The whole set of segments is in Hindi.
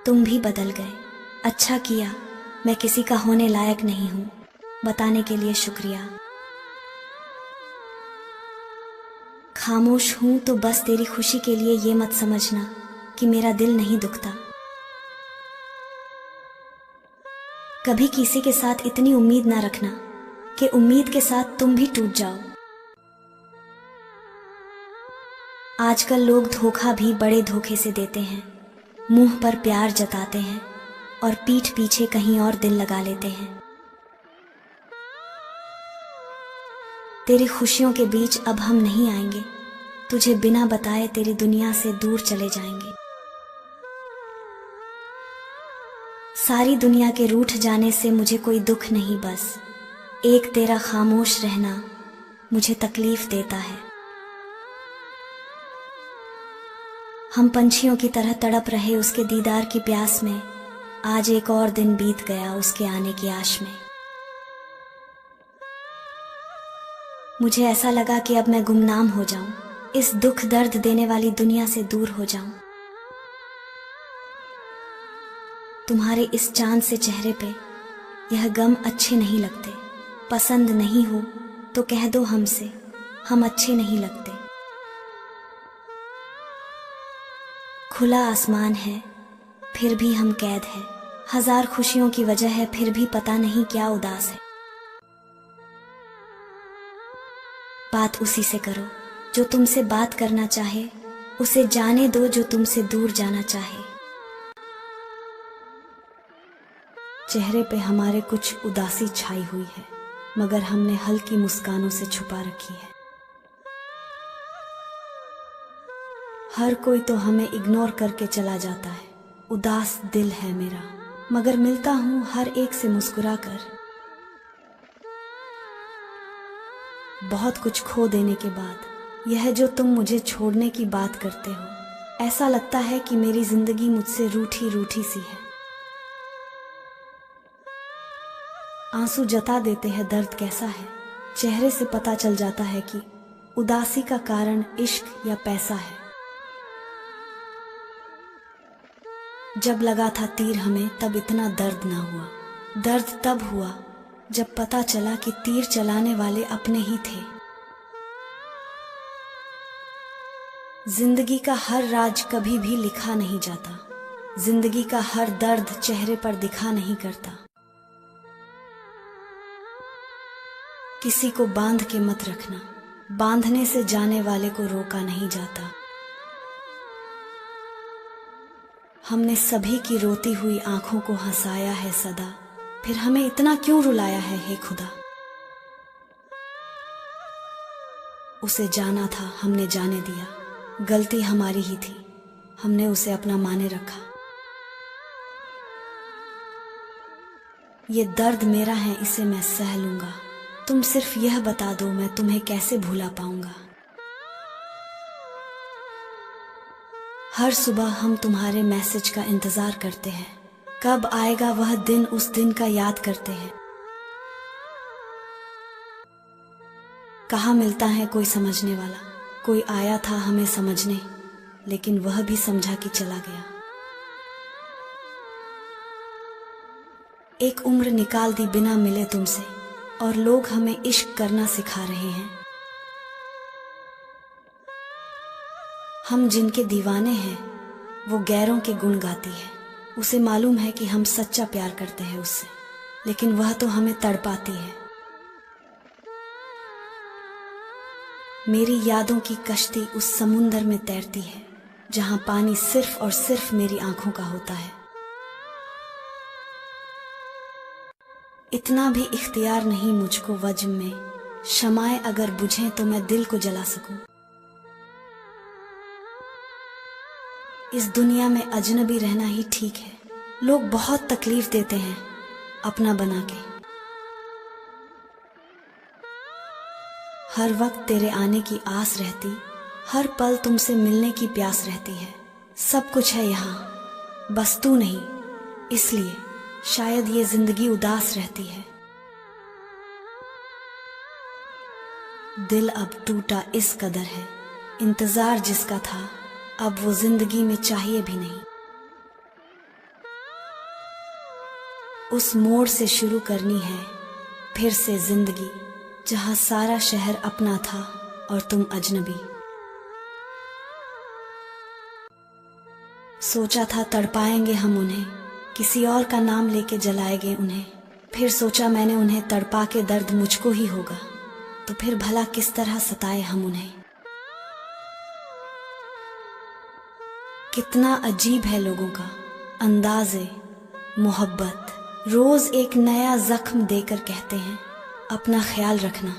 तुम भी बदल गए। अच्छा किया, मैं किसी का होने लायक नहीं हूं। बताने के लिए शुक्रिया। खामोश हूं तो बस तेरी खुशी के लिए ये मत समझना कि मेरा दिल नहीं दुखता। कभी किसी के साथ इतनी उम्मीद ना रखना कि उम्मीद के साथ तुम भी टूट जाओ। आजकल लोग धोखा भी बड़े धोखे से देते हैं। मुंह पर प्यार जताते हैं और पीठ पीछे कहीं और दिल लगा लेते हैं। तेरी खुशियों के बीच अब हम नहीं आएंगे। तुझे बिना बताए तेरी दुनिया से दूर चले जाएंगे। सारी दुनिया के रूठ जाने से मुझे कोई दुख नहीं, बस एक तेरा खामोश रहना मुझे तकलीफ देता है। हम पंछियों की तरह तड़प रहे उसके दीदार की प्यास में। आज एक और दिन बीत गया उसके आने की आश में। मुझे ऐसा लगा कि अब मैं गुमनाम हो जाऊं, इस दुख दर्द देने वाली दुनिया से दूर हो जाऊं। तुम्हारे इस चांद से चेहरे पे यह गम अच्छे नहीं लगते। पसंद नहीं हो तो कह दो हमसे, हम अच्छे नहीं लगते। खुला आसमान है फिर भी हम कैद है। हजार खुशियों की वजह है फिर भी पता नहीं क्या उदास है। बात उसी से करो जो तुमसे बात करना चाहे। उसे जाने दो जो तुमसे दूर जाना चाहे। चेहरे पे हमारे कुछ उदासी छाई हुई है, मगर हमने हल्की मुस्कानों से छुपा रखी है। हर कोई तो हमें इग्नोर करके चला जाता है। उदास दिल है मेरा, मगर मिलता हूं हर एक से मुस्कुरा कर। बहुत कुछ खो देने के बाद यह जो तुम मुझे छोड़ने की बात करते हो, ऐसा लगता है कि मेरी जिंदगी मुझसे रूठी रूठी सी है। आंसू जता देते हैं दर्द कैसा है। चेहरे से पता चल जाता है कि उदासी का कारण इश्क या पैसा है। जब लगा था तीर हमें तब इतना दर्द ना हुआ। दर्द तब हुआ जब पता चला कि तीर चलाने वाले अपने ही थे। जिंदगी का हर राज कभी भी लिखा नहीं जाता। जिंदगी का हर दर्द चेहरे पर दिखा नहीं करता। किसी को बांध के मत रखना, बांधने से जाने वाले को रोका नहीं जाता। हमने सभी की रोती हुई आंखों को हंसाया है सदा, फिर हमें इतना क्यों रुलाया है हे खुदा। उसे जाना था हमने जाने दिया, गलती हमारी ही थी, हमने उसे अपना माने रखा। ये दर्द मेरा है इसे मैं सह लूंगा। तुम सिर्फ यह बता दो मैं तुम्हें कैसे भूला पाऊंगा। हर सुबह हम तुम्हारे मैसेज का इंतजार करते हैं। कब आएगा वह दिन, उस दिन का याद करते हैं। कहाँ मिलता है कोई समझने वाला। कोई आया था हमें समझने, लेकिन वह भी समझा कि चला गया। एक उम्र निकाल दी बिना मिले तुमसे, और लोग हमें इश्क करना सिखा रहे हैं। हम जिनके दीवाने हैं वो गैरों के गुण गाती है। उसे मालूम है कि हम सच्चा प्यार करते हैं उससे, लेकिन वह तो हमें तड़पाती है। मेरी यादों की कश्ती उस समुंदर में तैरती है जहां पानी सिर्फ और सिर्फ मेरी आंखों का होता है। इतना भी इख्तियार नहीं मुझको वज्म में, शमाए अगर बुझें तो मैं दिल को जला सकूं। इस दुनिया में अजनबी रहना ही ठीक है। लोग बहुत तकलीफ देते हैं अपना बना के। हर वक्त तेरे आने की आस रहती, हर पल तुमसे मिलने की प्यास रहती है। सब कुछ है यहाँ, बस तू नहीं, इसलिए शायद ये जिंदगी उदास रहती है। दिल अब टूटा इस कदर है, इंतजार जिसका था अब वो जिंदगी में चाहिए भी नहीं। उस मोड़ से शुरू करनी है फिर से जिंदगी, जहां सारा शहर अपना था और तुम अजनबी। सोचा था तड़पाएंगे हम उन्हें, किसी और का नाम लेके जलाएंगे उन्हें। फिर सोचा मैंने उन्हें तड़पा के दर्द मुझको ही होगा, तो फिर भला किस तरह सताए हम उन्हें। कितना अजीब है लोगों का अंदाज़े मोहब्बत, रोज एक नया जख्म देकर कहते हैं अपना ख्याल रखना।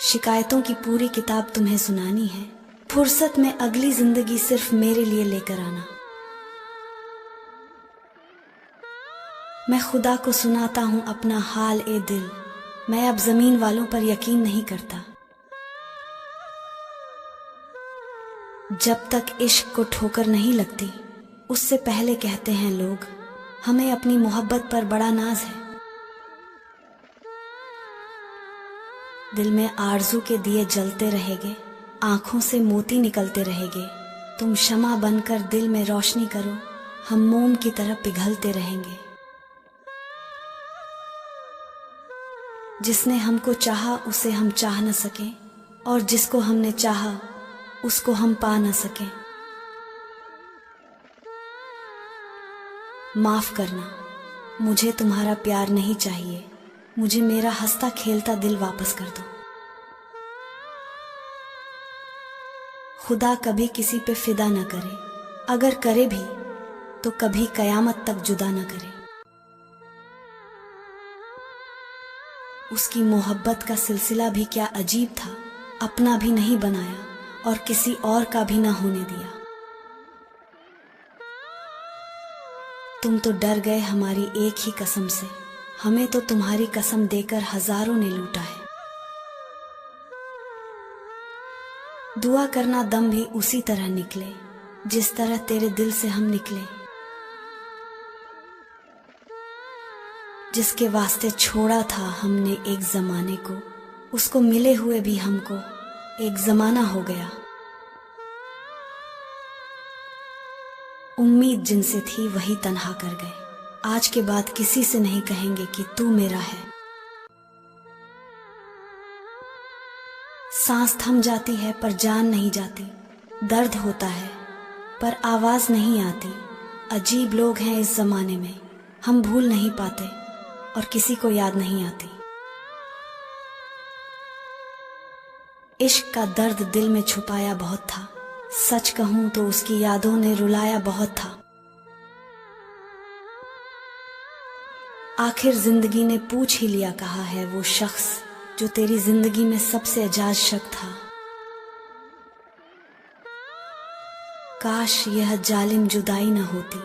शिकायतों की पूरी किताब तुम्हें सुनानी है, फुर्सत में अगली जिंदगी सिर्फ मेरे लिए लेकर आना। मैं खुदा को सुनाता हूं अपना हाल ए दिल, मैं अब जमीन वालों पर यकीन नहीं करता। जब तक इश्क को ठोकर नहीं लगती, उससे पहले कहते हैं लोग हमें अपनी मोहब्बत पर बड़ा नाज है। दिल में आरज़ू के दिए जलते रहेंगे, आंखों से मोती निकलते रहेंगे। तुम शमा बनकर दिल में रोशनी करो, हम मोम की तरह पिघलते रहेंगे। जिसने हमको चाहा उसे हम चाह न सके, और जिसको हमने चाहा उसको हम पा न सके। माफ करना, मुझे तुम्हारा प्यार नहीं चाहिए, मुझे मेरा हंसता खेलता दिल वापस कर दो। खुदा कभी किसी पे फिदा न करे, अगर करे भी तो कभी कयामत तक जुदा न करे। उसकी मोहब्बत का सिलसिला भी क्या अजीब था, अपना भी नहीं बनाया और किसी और का भी ना होने दिया। तुम तो डर गए हमारी एक ही कसम से, हमें तो तुम्हारी कसम देकर हजारों ने लूटा है। दुआ करना दम भी उसी तरह निकले जिस तरह तेरे दिल से हम निकले। जिसके वास्ते छोड़ा था हमने एक जमाने को, उसको मिले हुए भी हमको एक जमाना हो गया। उम्मीद जिनसे थी वही तन्हा कर गए, आज के बाद किसी से नहीं कहेंगे कि तू मेरा है। सांस थम जाती है पर जान नहीं जाती, दर्द होता है पर आवाज नहीं आती। अजीब लोग हैं इस जमाने में, हम भूल नहीं पाते और किसी को याद नहीं आती। इश्क का दर्द दिल में छुपाया बहुत था, सच कहूं तो उसकी यादों ने रुलाया बहुत था। आखिर जिंदगी ने पूछ ही लिया कहा है वो शख्स जो तेरी जिंदगी में सबसे अजाज शक था। काश यह जालिम जुदाई न होती,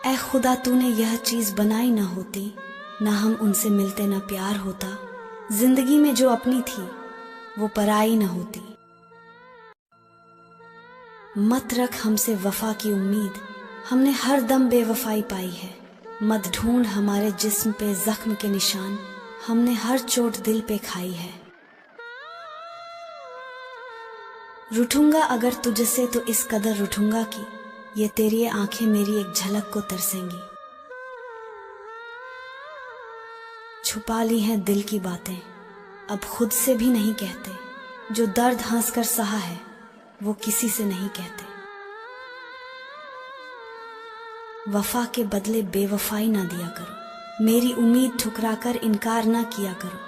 ऐ खुदा तूने यह चीज बनाई न होती। ना हम उनसे मिलते न प्यार होता, जिंदगी में जो अपनी थी वो पराई न होती। मत रख हमसे वफा की उम्मीद, हमने हर दम बेवफाई पाई है। मत ढूंढ हमारे जिस्म पे जख्म के निशान, हमने हर चोट दिल पे खाई है। रूठूंगा अगर तुझसे तो इस कदर रूठूंगा कि ये तेरी आंखें मेरी एक झलक को तरसेंगी। छुपा ली हैं दिल की बातें, अब खुद से भी नहीं कहते। जो दर्द हंसकर सहा है वो किसी से नहीं कहते। वफा के बदले बेवफाई ना दिया करो, मेरी उम्मीद ठुकराकर इनकार ना किया करो।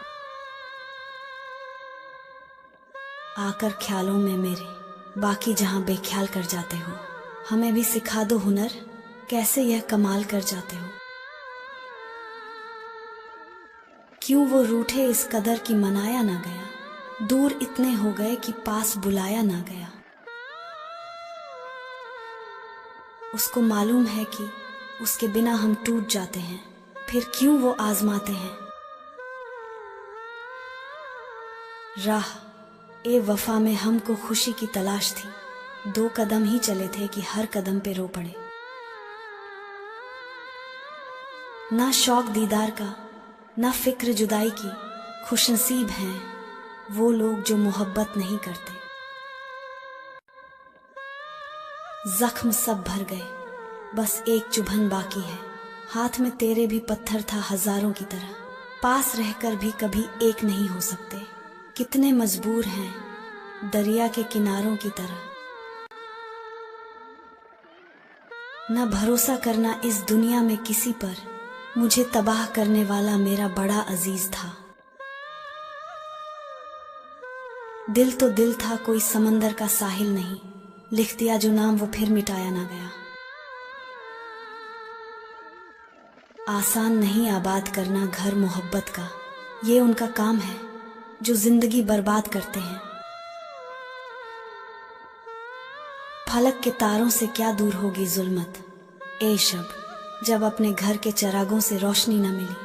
आकर ख्यालों में मेरे, बाकी जहां बेख्याल कर जाते हो। हमें भी सिखा दो हुनर, कैसे यह कमाल कर जाते हो। क्यों वो रूठे इस कदर की मनाया ना गया, दूर इतने हो गए कि पास बुलाया ना गया। उसको मालूम है कि उसके बिना हम टूट जाते हैं, फिर क्यों वो आजमाते हैं। राह ए वफा में हमको खुशी की तलाश थी, 2 कदम ही चले थे कि हर कदम पे रो पड़े। ना शौक दीदार का ना फिक्र जुदाई की, खुशनसीब हैं वो लोग जो मोहब्बत नहीं करते। जख्म सब भर गए, बस एक चुभन बाकी है। हाथ में तेरे भी पत्थर था हजारों की तरह, पास रहकर भी कभी एक नहीं हो सकते। कितने मजबूर हैं दरिया के किनारों की तरह। न भरोसा करना इस दुनिया में किसी पर, मुझे तबाह करने वाला मेरा बड़ा अजीज था। दिल तो दिल था, कोई समंदर का साहिल नहीं, लिख दिया जो नाम वो फिर मिटाया ना गया। आसान नहीं आबाद करना घर मोहब्बत का, ये उनका काम है जो जिंदगी बर्बाद करते हैं। फलक के तारों से क्या दूर होगी जुल्मत, ए शब, जब अपने घर के चिरागों से रोशनी न मिली।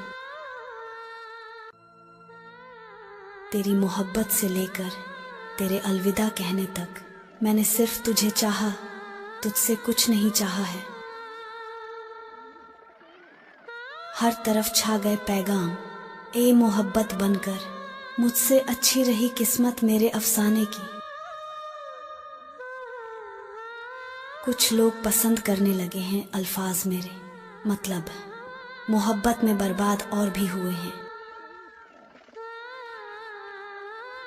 तेरी मोहब्बत से लेकर तेरे अलविदा कहने तक मैंने सिर्फ तुझे चाहा, तुझसे कुछ नहीं चाहा है। हर तरफ छा गए पैगाम ए मोहब्बत बनकर, मुझसे अच्छी रही किस्मत मेरे अफसाने की। कुछ लोग पसंद करने लगे हैं अल्फाज मेरे, मतलब मोहब्बत में बर्बाद और भी हुए हैं।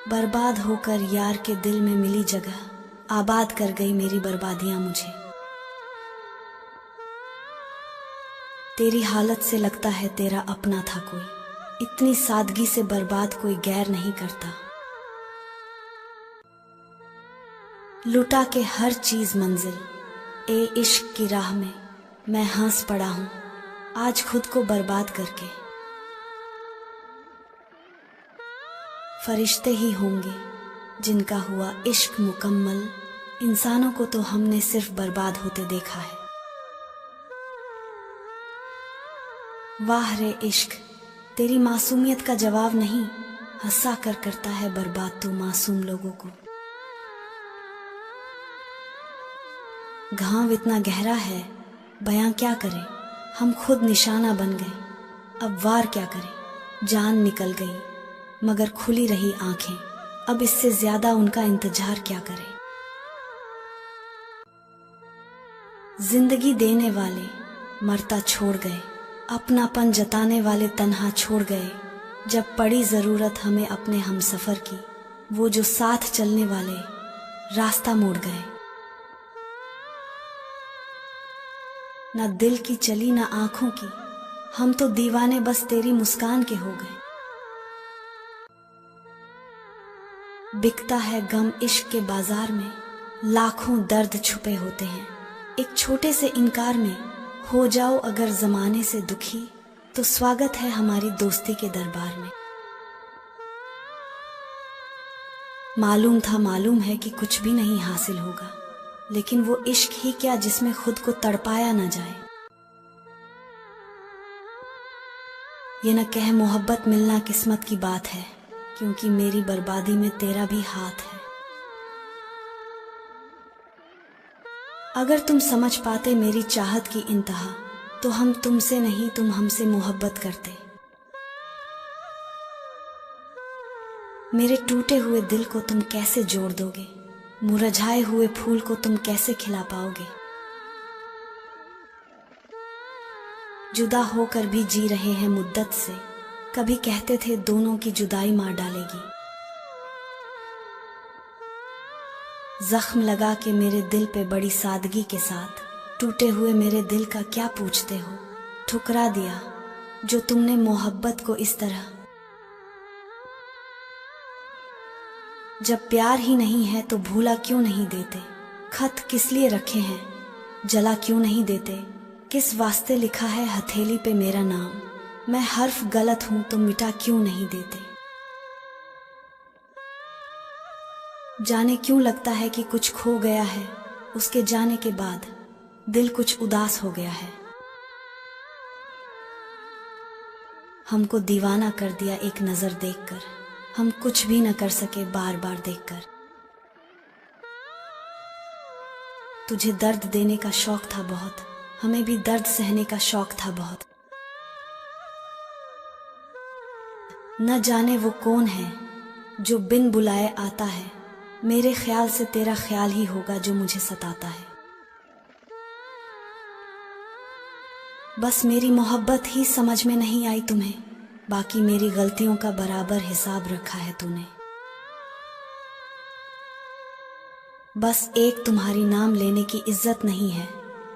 बर्बाद होकर यार के दिल में मिली जगह, आबाद कर गई मेरी बर्बादियां मुझे। तेरी हालत से लगता है तेरा अपना था कोई, इतनी सादगी से बर्बाद कोई गैर नहीं करता। लुटा के हर चीज मंजिल ए इश्क की राह में, मैं हंस पड़ा हूं आज खुद को बर्बाद करके। फरिश्ते ही होंगे जिनका हुआ इश्क मुकम्मल, इंसानों को तो हमने सिर्फ बर्बाद होते देखा है। वाह रे इश्क, तेरी मासूमियत का जवाब नहीं, हंसा कर करता है बर्बाद तू मासूम लोगों को। घाव इतना गहरा है बयां क्या करें, हम खुद निशाना बन गए, अब वार क्या करें। जान निकल गई मगर खुली रही आंखें, अब इससे ज्यादा उनका इंतजार क्या करें। जिंदगी देने वाले मरता छोड़ गए, अपनापन जताने वाले तन्हा छोड़ गए। जब पड़ी जरूरत हमें अपने हमसफर की, वो जो साथ चलने वाले रास्ता मोड़ गए। ना दिल की चली ना आंखों की, हम तो दीवाने बस तेरी मुस्कान के हो गए। बिकता है गम इश्क के बाजार में, लाखों दर्द छुपे होते हैं। एक छोटे से इनकार में हो जाओ अगर जमाने से दुखी, तो स्वागत है हमारी दोस्ती के दरबार में। मालूम है कि कुछ भी नहीं हासिल होगा, लेकिन वो इश्क ही क्या जिसमें खुद को तड़पाया न जाए। ये न कह मोहब्बत मिलना किस्मत की बात है, क्योंकि मेरी बर्बादी में तेरा भी हाथ है। अगर तुम समझ पाते मेरी चाहत की इंतहा, तो हम तुमसे नहीं तुम हमसे मोहब्बत करते। मेरे टूटे हुए दिल को तुम कैसे जोड़ दोगे, मुरझाए हुए फूल को तुम कैसे खिला पाओगे। जुदा होकर भी जी रहे हैं मुद्दत से, कभी कहते थे दोनों की जुदाई मार डालेगी। जख्म लगा के मेरे दिल पे बड़ी सादगी के साथ, टूटे हुए मेरे दिल का क्या पूछते हो। ठुकरा दिया जो तुमने मोहब्बत को इस तरह। जब प्यार ही नहीं है तो भूला क्यों नहीं देते, खत किस लिए रखे हैं जला क्यों नहीं देते। किस वास्ते लिखा है हथेली पे मेरा नाम, मैं हर्फ गलत हूं तो मिटा क्यों नहीं देते। जाने क्यों लगता है कि कुछ खो गया है, उसके जाने के बाद दिल कुछ उदास हो गया है। हमको दीवाना कर दिया एक नजर देखकर, हम कुछ भी न कर सके बार बार देखकर। तुझे दर्द देने का शौक था बहुत, हमें भी दर्द सहने का शौक था बहुत। न जाने वो कौन है जो बिन बुलाए आता है, मेरे ख्याल से तेरा ख्याल ही होगा जो मुझे सताता है। बस मेरी मोहब्बत ही समझ में नहीं आई तुम्हें, बाकी मेरी गलतियों का बराबर हिसाब रखा है तूने। बस एक तुम्हारी नाम लेने की इज्जत नहीं है,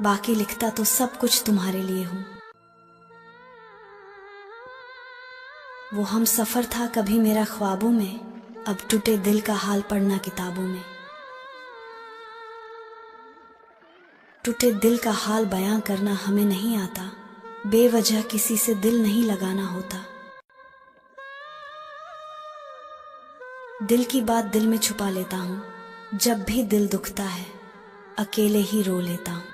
बाकी लिखता तो सब कुछ तुम्हारे लिए हूं। वो हम सफर था कभी मेरा ख्वाबों में, अब टूटे दिल का हाल पढ़ना किताबों में। टूटे दिल का हाल बयां करना हमें नहीं आता, बेवजह किसी से दिल नहीं लगाना होता। दिल की बात दिल में छुपा लेता हूं, जब भी दिल दुखता है अकेले ही रो लेता हूं।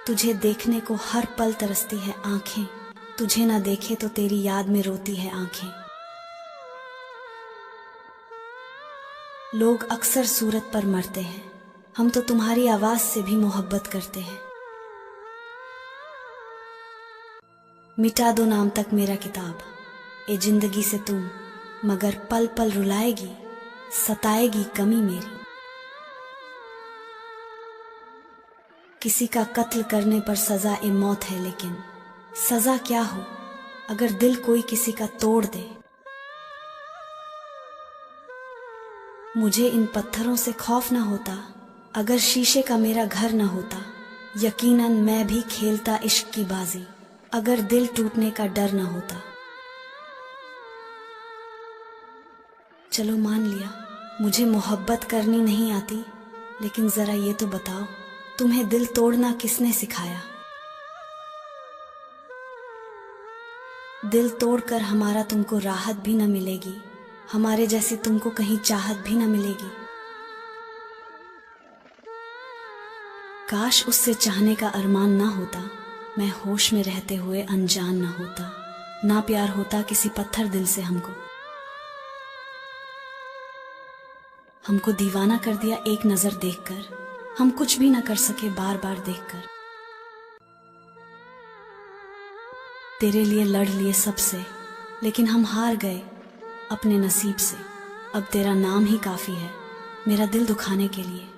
तुझे देखने को हर पल तरसती है आंखें, तुझे ना देखे तो तेरी याद में रोती है आंखें। लोग अक्सर सूरत पर मरते हैं, हम तो तुम्हारी आवाज से भी मोहब्बत करते हैं। मिटा दो नाम तक मेरा किताब, ए जिंदगी से तुम, मगर पल पल रुलाएगी, सताएगी कमी मेरी। किसी का कत्ल करने पर सजा ए मौत है, लेकिन सजा क्या हो अगर दिल कोई किसी का तोड़ दे। मुझे इन पत्थरों से खौफ ना होता, अगर शीशे का मेरा घर ना होता। यकीनन मैं भी खेलता इश्क की बाजी, अगर दिल टूटने का डर ना होता। चलो मान लिया मुझे मोहब्बत करनी नहीं आती, लेकिन जरा ये तो बताओ, तुम्हें दिल तोड़ना किसने सिखाया? दिल तोड़कर हमारा तुमको राहत भी न मिलेगी, हमारे जैसी तुमको कहीं चाहत भी न मिलेगी। काश उससे चाहने का अरमान ना होता, मैं होश में रहते हुए अनजान ना होता। ना प्यार होता किसी पत्थर दिल से हमको दीवाना कर दिया एक नजर देखकर, हम कुछ भी ना कर सके बार बार देखकर। तेरे लिए लड़ लिए सबसे, लेकिन हम हार गए अपने नसीब से। अब तेरा नाम ही काफी है मेरा दिल दुखाने के लिए।